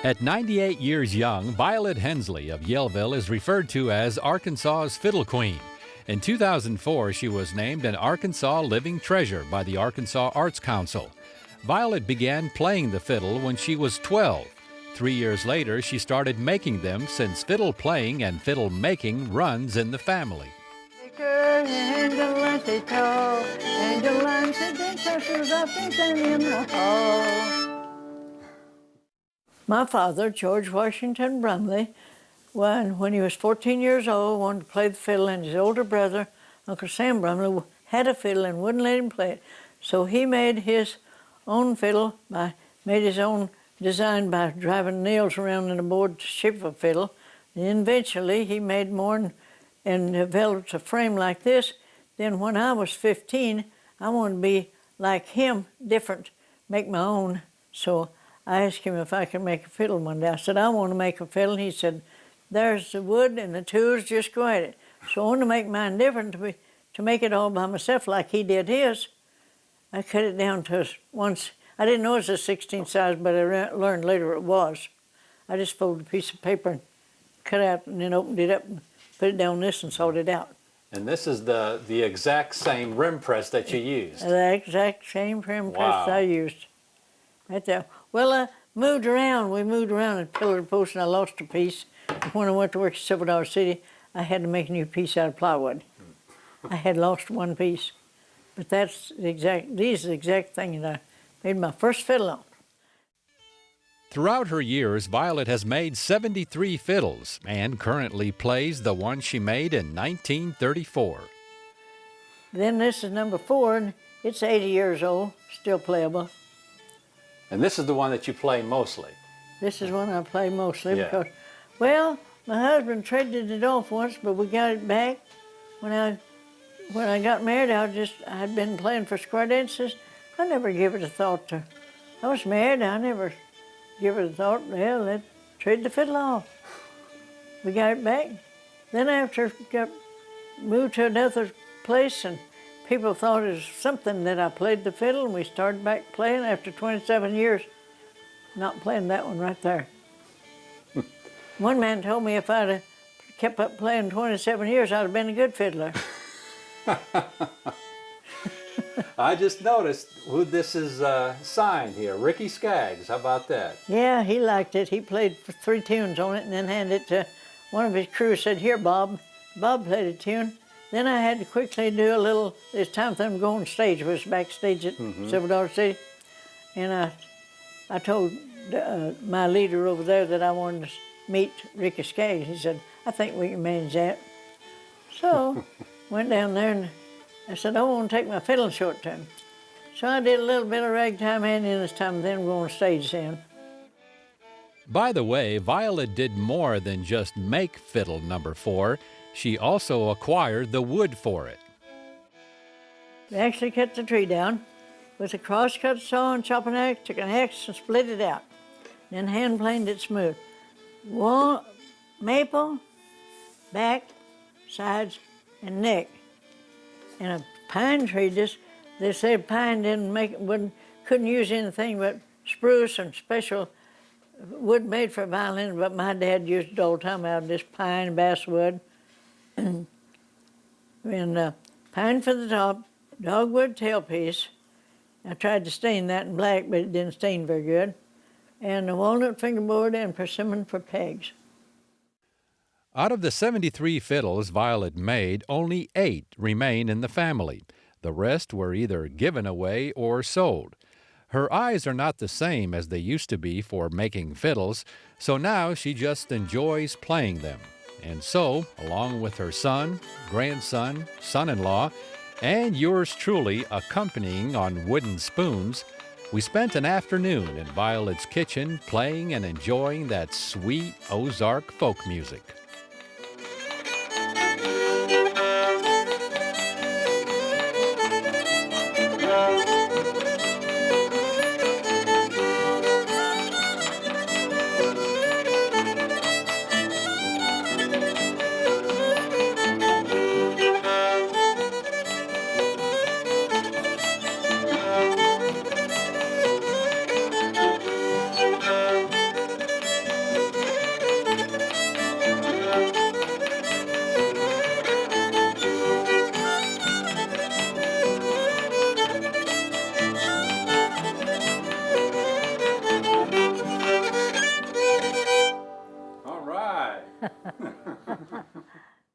At 98 years young, Violet Hensley of Yellville is referred to as Arkansas's Fiddle Queen. In 2004, she was named an Arkansas Living Treasure by the Arkansas Arts Council. Violet began playing the fiddle when she was 12. 3 years later, she started making them since fiddle playing and fiddle making runs in the family. My father, George Washington Brumley, when he was 14 years old, wanted to play the fiddle, and his older brother, Uncle Sam Brumley, had a fiddle and wouldn't let him play it. So he made his own fiddle, made his own design by driving nails around in a board to shape a fiddle. And eventually he made more and developed a frame like this. Then when I was 15, I wanted to be like him, different, make my own. So I asked him if I could make a fiddle one day. I said, I want to make a fiddle. He said, there's the wood and the tools, just go at it. So I wanted to make mine different, to make it all by myself like he did his. I cut it down to once. I didn't know it was a 16 size, but I learned later it was. I just folded a piece of paper and cut out and then opened it up and put it down this and sawed it out. And this is the exact same rim press that you used? The exact same rim press I used. Right there. Well, I moved around. We moved around at pillar to post, and I lost a piece. When I went to work at Silver Dollar City, I had to make a new piece out of plywood. I had lost one piece. But these are the exact thing that I made my first fiddle on. Throughout her years, Violet has made 73 fiddles and currently plays the one she made in 1934. Then this is number 4, and it's 80 years old, still playable. And this is the one that you play mostly? This is one I play mostly because, well, my husband traded it off once, but we got it back. When I got married, I'd been playing for square dances. I never gave it a thought to. I was married, I never give it a thought. Well, let's trade the fiddle off. We got it back. Then after got moved to another place, and people thought it was something that I played the fiddle, and we started back playing after 27 years. Not playing that one right there. One man told me if I'd have kept up playing 27 years, I'd have been a good fiddler. I just noticed who this is signed here, Ricky Skaggs. How about that? Yeah, he liked it. He played 3 tunes on it and then handed it to one of his crew, said, here, Bob. Bob played a tune. Then I had to quickly do a little, it's time for them to go on stage. It was backstage at Silver Dollar City. And I told my leader over there that I wanted to meet Ricky Skaggs. He said, I think we can manage that. So went down there and I said, I want to take my fiddle short to him. So I did a little bit of ragtime handing this time, then go on stage then. By the way, Violet did more than just make fiddle number 4. She also acquired the wood for it. We actually cut the tree down with a cross-cut saw and chopping axe, took an axe and split it out. Then hand-planed it smooth. Maple, back, sides, and neck. And a pine tree, they said pine couldn't use anything but spruce and special wood made for violin, but my dad used it all the time out of this pine basswood. And pine for the top, dogwood tailpiece. I tried to stain that in black, but it didn't stain very good. And a walnut fingerboard and persimmon for pegs. Out of the 73 fiddles Violet made, only 8 remain in the family. The rest were either given away or sold. Her eyes are not the same as they used to be for making fiddles, so now she just enjoys playing them. And so, along with her son, grandson, son-in-law, and yours truly accompanying on wooden spoons, we spent an afternoon in Violet's kitchen playing and enjoying that sweet Ozark folk music.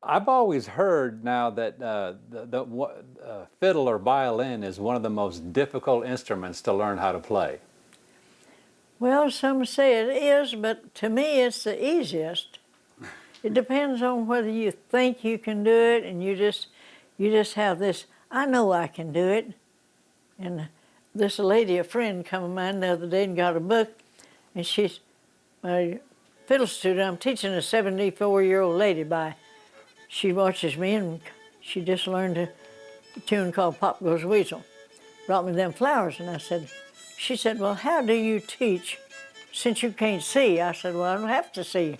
I've always heard now that fiddle or violin is one of the most difficult instruments to learn how to play. Well, some say it is, but to me it's the easiest. It depends on whether you think you can do it and you just have this, I know I can do it. And this lady, a friend, come of mine the other day and got a book, and she's my fiddle student. I'm teaching a 74-year-old lady she watches me, and she just learned a tune called Pop Goes Weasel. Brought me them flowers, and she said, well, how do you teach since you can't see? I said, well, I don't have to see.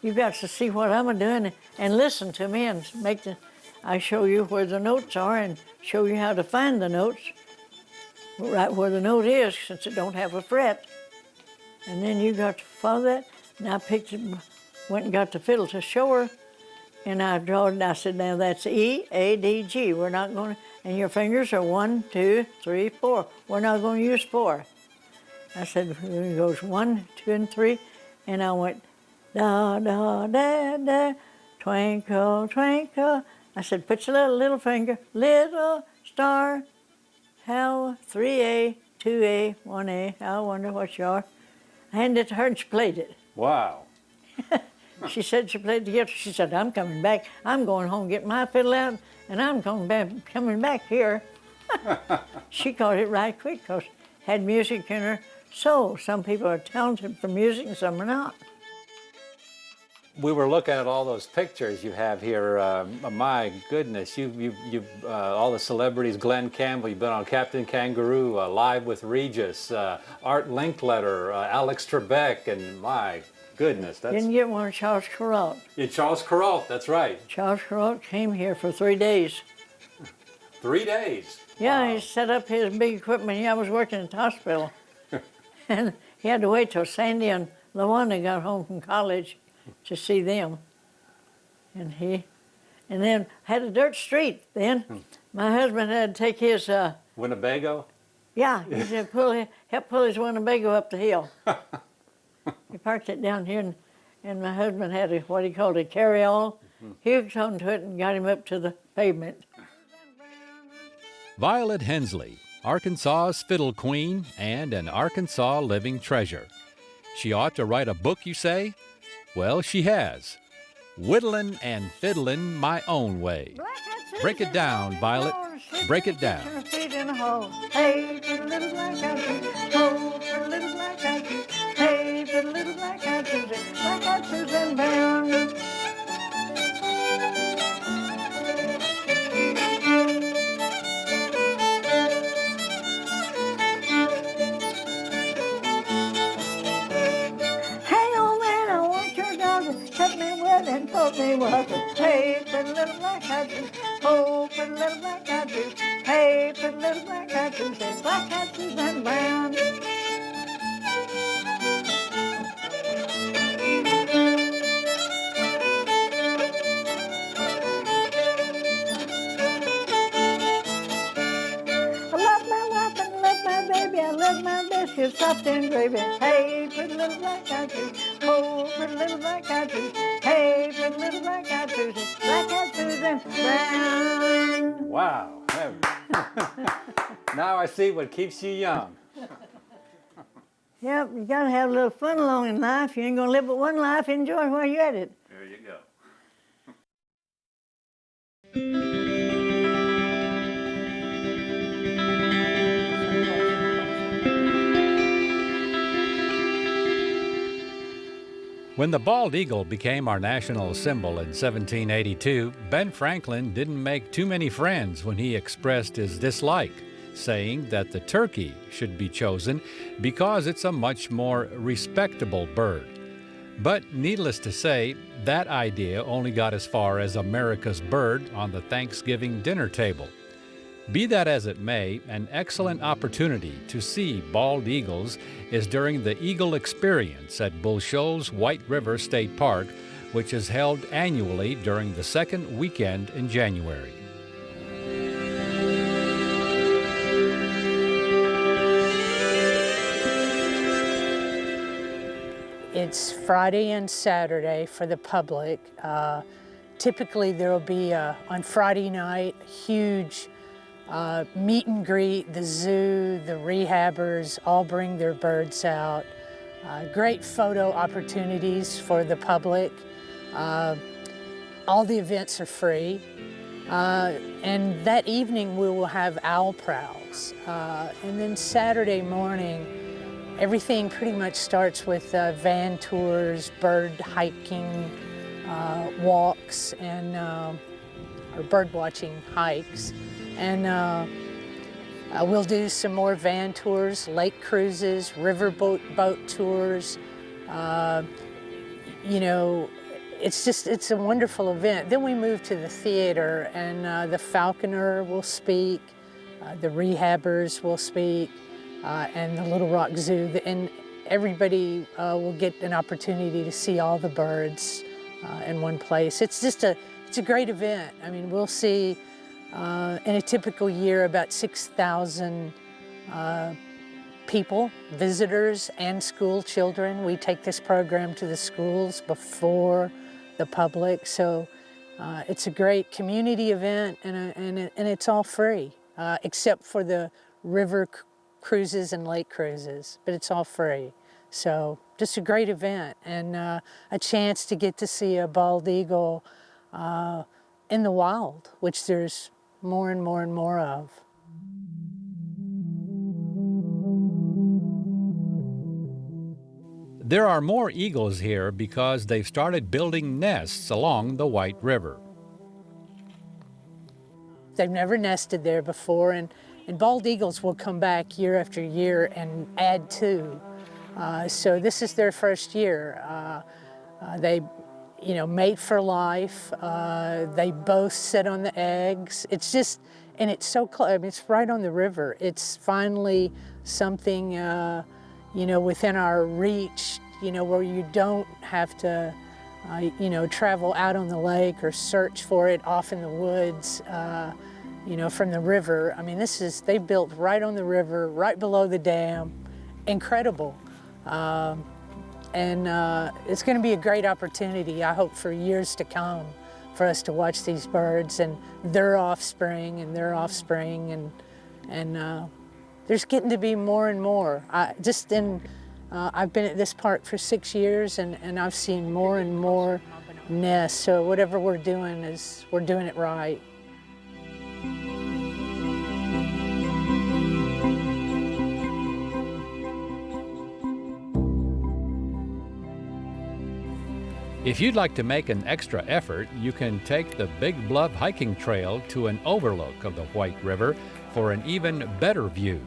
You've got to see what I'm doing and listen to me and I show you where the notes are and show you how to find the notes, right where the note is, since it don't have a fret. And then you got to follow that. And I went and got the fiddle to show her, and I drawed, and I said, now that's E, A, D, G. We're not going to, and your fingers are 1, 2, 3, 4. We're not going to use 4. I said, it goes 1, 2, and 3, and I went, da, da, da, da, twinkle, twinkle. I said, put your little finger, little star, how 3A, 2A, 1A, I wonder what you are. I handed it to her and she played it. Wow. She said she played the guitar. She said, I'm coming back. I'm going home, get my fiddle out, and I'm coming back here. She caught it right quick because it had music in her soul. Some people are talented for music and some are not. We were looking at all those pictures you have here. My goodness, you've all the celebrities, Glenn Campbell, you've been on Captain Kangaroo, Live with Regis, Art Linkletter, Alex Trebek, and my goodness. Didn't get one of Charles Kuralt. Yeah, Charles Kuralt, that's right. Charles Kuralt came here for 3 days. 3 days? Yeah, Wow. he set up his big equipment. I was working at the hospital. And he had to wait till Sandy and LaWanda got home from college to see them. And then had a dirt street then. My husband had to take his... Winnebago? Yeah, he had help pull his Winnebago up the hill. He parked it down here, and my husband had what he called a carry-all. He hooked onto it and got him up to the pavement. Violet Hensley, Arkansas's fiddle queen and an Arkansas living treasure. She ought to write a book, you say? Well, she has. Whittlin' and Fiddlin' My Own Way. Break it down, Violet. Break it down. Hey, put a little black out Susan. Oh, put a little black out Susan. Hey, put a little black out Susan. Black out Susan Brown. And told me what to hey, put a little black eyed Susan. Oh, put a little black eyed Susan. Hey, put a little black eyed Susan. Black eyed Susan Brown. I love my wife and love my baby. I love my biscuits soft and gravy. Hey, put a little black eyed Susan. Oh, put a little black eyed Susan. Hey, put a little black eyed Susan. Black eyed Susan Brown. Wow. Now I see what keeps you young. Yep, you gotta have a little fun along in life. You ain't gonna live but one life. Enjoy while you're at it. There you go. When the bald eagle became our national symbol in 1782, Ben Franklin didn't make too many friends when he expressed his dislike, saying that the turkey should be chosen because it's a much more respectable bird. But needless to say, that idea only got as far as America's bird on the Thanksgiving dinner table. Be that as it may, an excellent opportunity to see bald eagles is during the Eagle Experience at Bull Shoals White River State Park, which is held annually during the second weekend in January. It's Friday and Saturday for the public. Typically there will be, on Friday night, huge meet and greet. The zoo, the rehabbers all bring their birds out. Great photo opportunities for the public. All the events are free. And that evening we will have owl prowls. And then Saturday morning, everything pretty much starts with van tours, bird hiking, walks, and or bird watching hikes. And we'll do some more van tours, lake cruises, river boat tours. You know, it's a wonderful event. Then we move to the theater, and the falconer will speak, the rehabbers will speak, and the Little Rock Zoo, and everybody will get an opportunity to see all the birds in one place. It's a great event. I mean, we'll see in a typical year about 6,000 people, visitors, and school children. We take this program to the schools before the public, so it's a great community event, and it's all free, except for the river cruises and lake cruises, but it's all free. So just a great event, and a chance to get to see a bald eagle in the wild, which there's more and more and more of. There are more eagles here because they've started building nests along the White River. They've never nested there before, and bald eagles will come back year after year and add to. So this is their first year. They, mate for life. They both sit on the eggs. It's just, and it's so close. I mean, it's right on the river. It's finally something, within our reach, where you don't have to, travel out on the lake or search for it off in the woods, from the river. I mean, they built right on the river, right below the dam. Incredible. And it's going to be a great opportunity, I hope, for years to come for us to watch these birds and their offspring, and there's getting to be more and more. I've been at this park for 6 years, and I've seen more and more nests, so whatever we're doing it right. If you'd like to make an extra effort, you can take the Big Bluff hiking trail to an overlook of the White River for an even better view.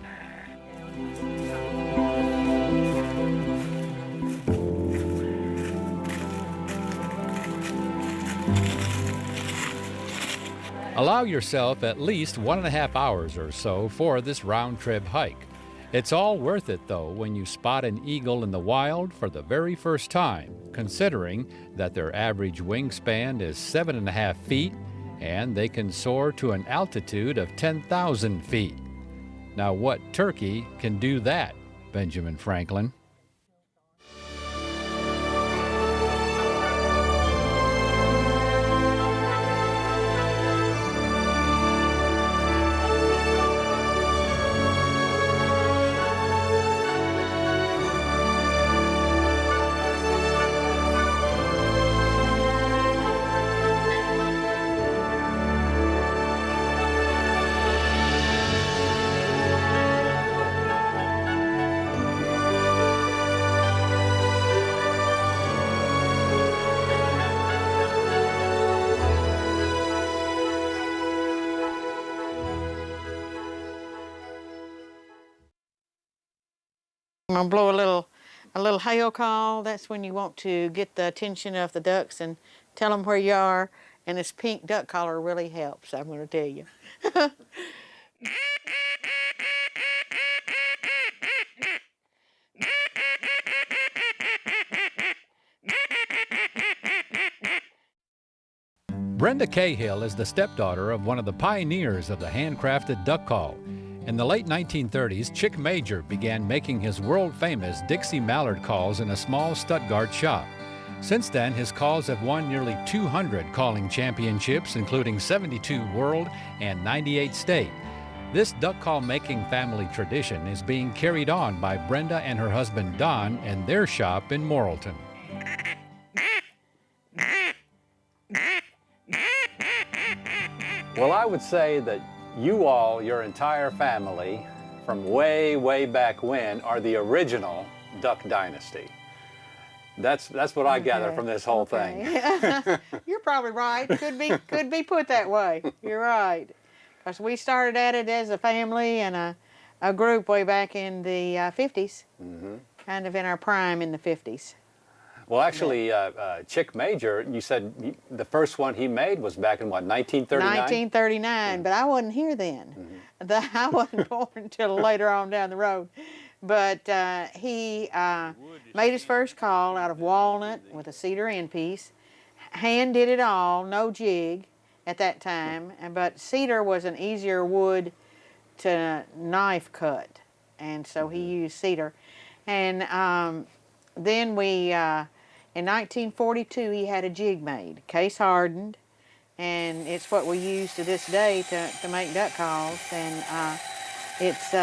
Allow yourself at least 1.5 hours or so for this round-trip hike. It's all worth it, though, when you spot an eagle in the wild for the very first time, considering that their average wingspan is 7.5 feet and they can soar to an altitude of 10,000 feet. Now, what turkey can do that, Benjamin Franklin? I'm gonna blow a little hail call. That's when you want to get the attention of the ducks and tell them where you are. And this pink duck caller really helps, I'm gonna tell you. Brenda Cahill is the stepdaughter of one of the pioneers of the handcrafted duck call. In the late 1930s, Chick Major began making his world-famous Dixie Mallard calls in a small Stuttgart shop. Since then, his calls have won nearly 200 calling championships, including 72 world and 98 state. This duck call making family tradition is being carried on by Brenda and her husband Don in their shop in Morrilton. Well, I would say that you all, your entire family, from way, way back when, are the original Duck Dynasty. That's what I gather from this whole thing. You're probably right. Could be put that way. You're right. Because we started at it as a family and a group way back in the 50s, kind of in our prime in the 50s. Well, actually, Chick Major, you said the first one he made was back in, what, 1939? 1939, but I wasn't here then. I wasn't born until later on down the road. But he made his first call out of walnut with a cedar end piece. Hand did it all, no jig at that time. But cedar was an easier wood to knife cut, and so he used cedar. And then we, in 1942, he had a jig made, case hardened, and it's what we use to this day to make duck calls. And it's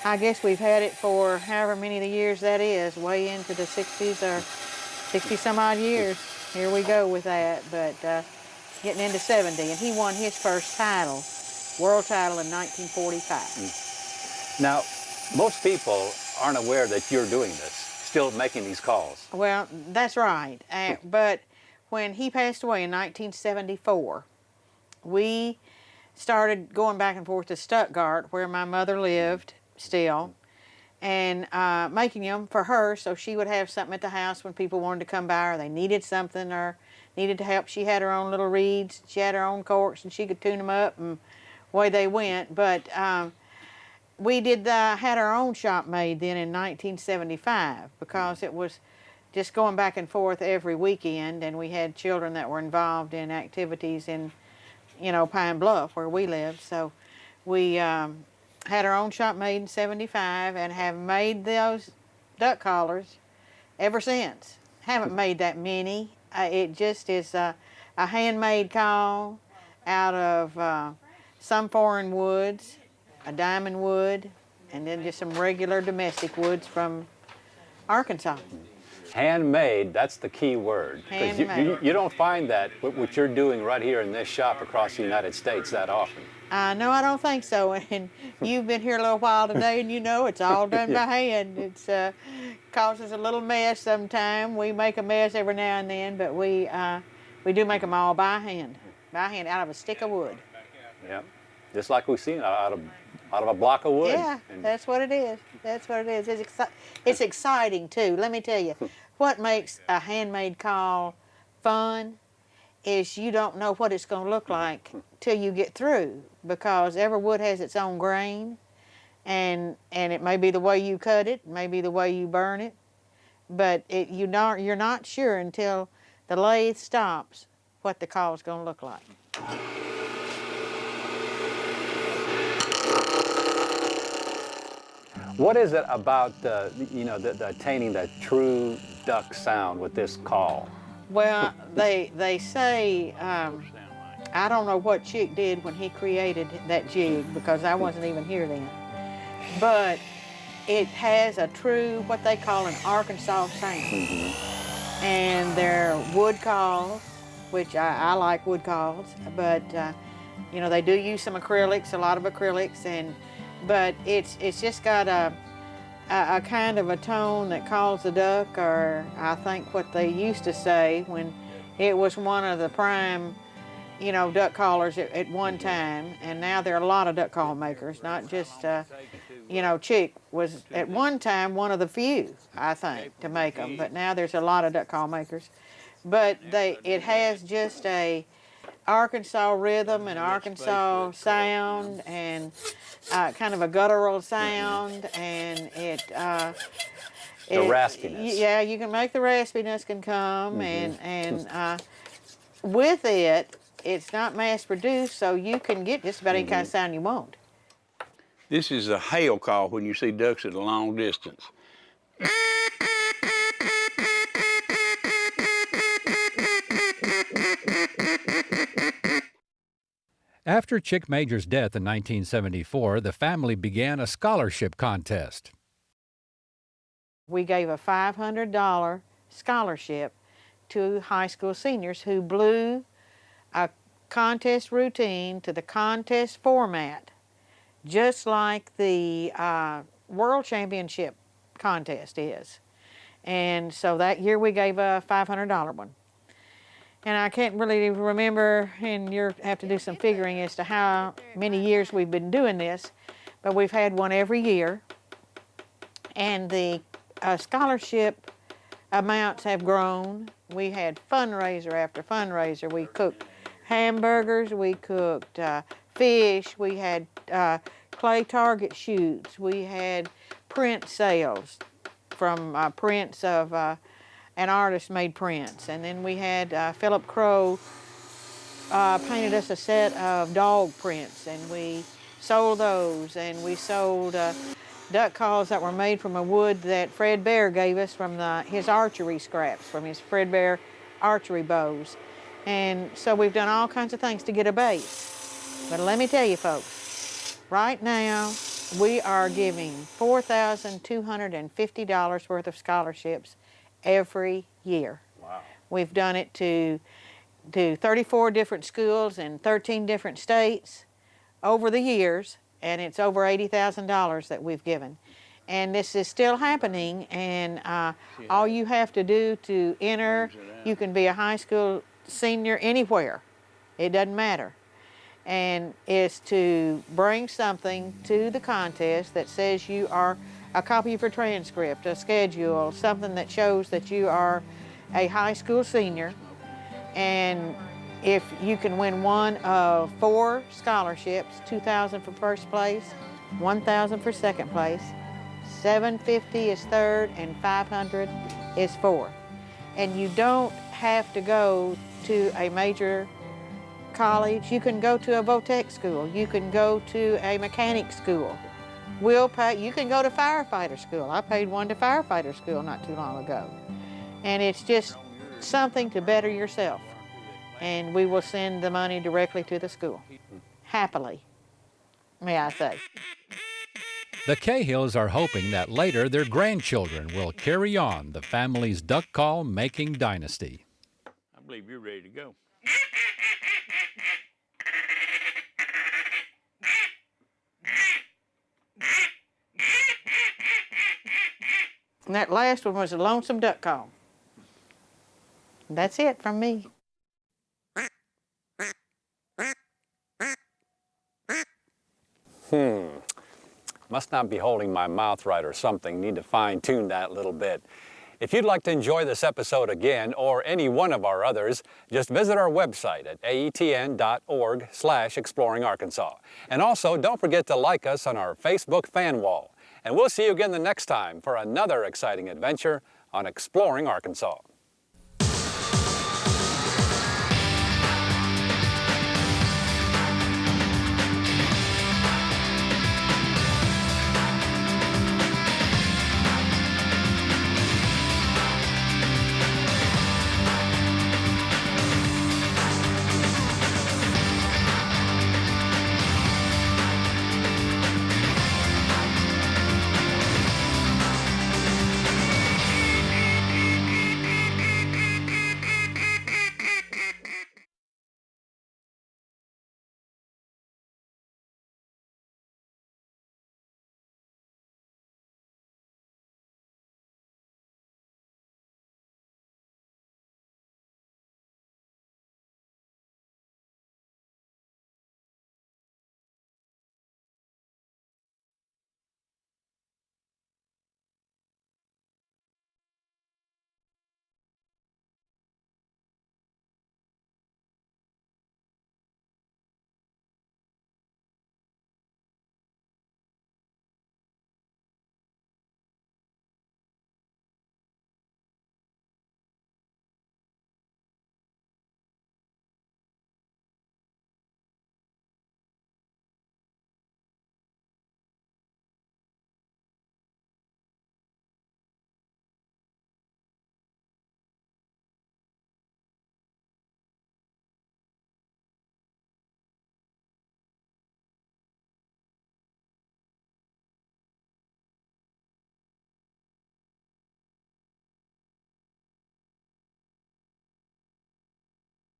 I guess we've had it for however many of the years that is, way into the 60s or 60 some odd years. Here we go with that, but getting into 70. And he won his first title, world title, in 1945. Now, most people aren't aware that you're doing this, still making these calls. Well, that's right. But when he passed away in 1974, we started going back and forth to Stuttgart, where my mother lived still, and making them for her so she would have something at the house when people wanted to come by, or they needed something or needed to help. She had her own little reeds, she had her own corks, and she could tune them up, and away they went. But we had our own shop made then in 1975, because it was just going back and forth every weekend, and we had children that were involved in activities in, Pine Bluff, where we lived. So we had our own shop made in 75 and have made those duck collars ever since. Haven't made that many. It just is a handmade call out of some foreign woods, a diamond wood, and then just some regular domestic woods from Arkansas. Handmade, that's the key word. Handmade. You don't find that, what you're doing right here in this shop across the United States, that often. No, I don't think so. And you've been here a little while today, and it's all done by hand. It's causes a little mess sometimes. We make a mess every now and then, but we do make them all by hand, out of a stick of wood. Yeah, just like we've seen out of a block of wood. Yeah, that's what it is. That's what it is. It's exciting too. Let me tell you, what makes a handmade call fun is you don't know what it's going to look like till you get through, because every wood has its own grain, and it may be the way you cut it, may be the way you burn it, but you're not sure until the lathe stops what the call is going to look like. What is it about the attaining the true duck sound with this call? Well, they say, I don't know what Chick did when he created that jig, because I wasn't even here then, but it has a true, what they call an Arkansas sound. And they're wood calls, which I like wood calls, but they do use some acrylics, a lot of acrylics, but it's just got a kind of a tone that calls the duck, or I think what they used to say when it was one of the prime, duck callers at one time, and now there are a lot of duck call makers, not just, Chick was at one time one of the few, I think, to make them, but now there's a lot of duck call makers. But it has just a Arkansas rhythm and Arkansas sound, and kind of a guttural sound, and the raspiness. Yeah, you can make the raspiness can come, and with it, it's not mass produced, so you can get just about any kind of sound you want. This is a hail call when you see ducks at a long distance. After Chick Major's death in 1974, the family began a scholarship contest. We gave a $500 scholarship to high school seniors who blew a contest routine to the contest format, just like the World Championship contest is. And so that year we gave a $500 one. And I can't really remember, and you'll have to do some figuring as to how many years we've been doing this, but we've had one every year. And the scholarship amounts have grown. We had fundraiser after fundraiser. We cooked hamburgers, we cooked fish, we had clay target shoots, we had print sales from prints of an artist made prints, and then we had Philip Crow painted us a set of dog prints, and we sold those, and we sold duck calls that were made from a wood that Fred Bear gave us from his archery scraps, from his Fred Bear archery bows. And so we've done all kinds of things to get a base. But let me tell you folks, right now we are giving $4,250 worth of scholarships every year. Wow. We've done it to 34 different schools in 13 different states over the years, and it's over $80,000 that we've given. And this is still happening, and all you have to do to enter, you can be a high school senior anywhere. It doesn't matter. And is to bring something to the contest that says you are a copy of your transcript, a schedule, something that shows that you are a high school senior. And if you can win one of 4 scholarships, $2,000 for first place, $1,000 for second place, $750 is third, and $500 is fourth. And you don't have to go to a major college. You can go to a Votech school. You can go to a mechanic school. We'll pay. You can go to firefighter school. I paid one to firefighter school not too long ago. And it's just something to better yourself. And we will send the money directly to the school. Happily, may I say. The Cahills are hoping that later their grandchildren will carry on the family's duck call making dynasty. I believe you're ready to go. And that last one was a lonesome duck call. That's it from me. Must not be holding my mouth right or something. Need to fine-tune that a little bit. If you'd like to enjoy this episode again or any one of our others, just visit our website at aetn.org/exploringarkansas. And also, don't forget to like us on our Facebook fan wall. And we'll see you again the next time for another exciting adventure on Exploring Arkansas.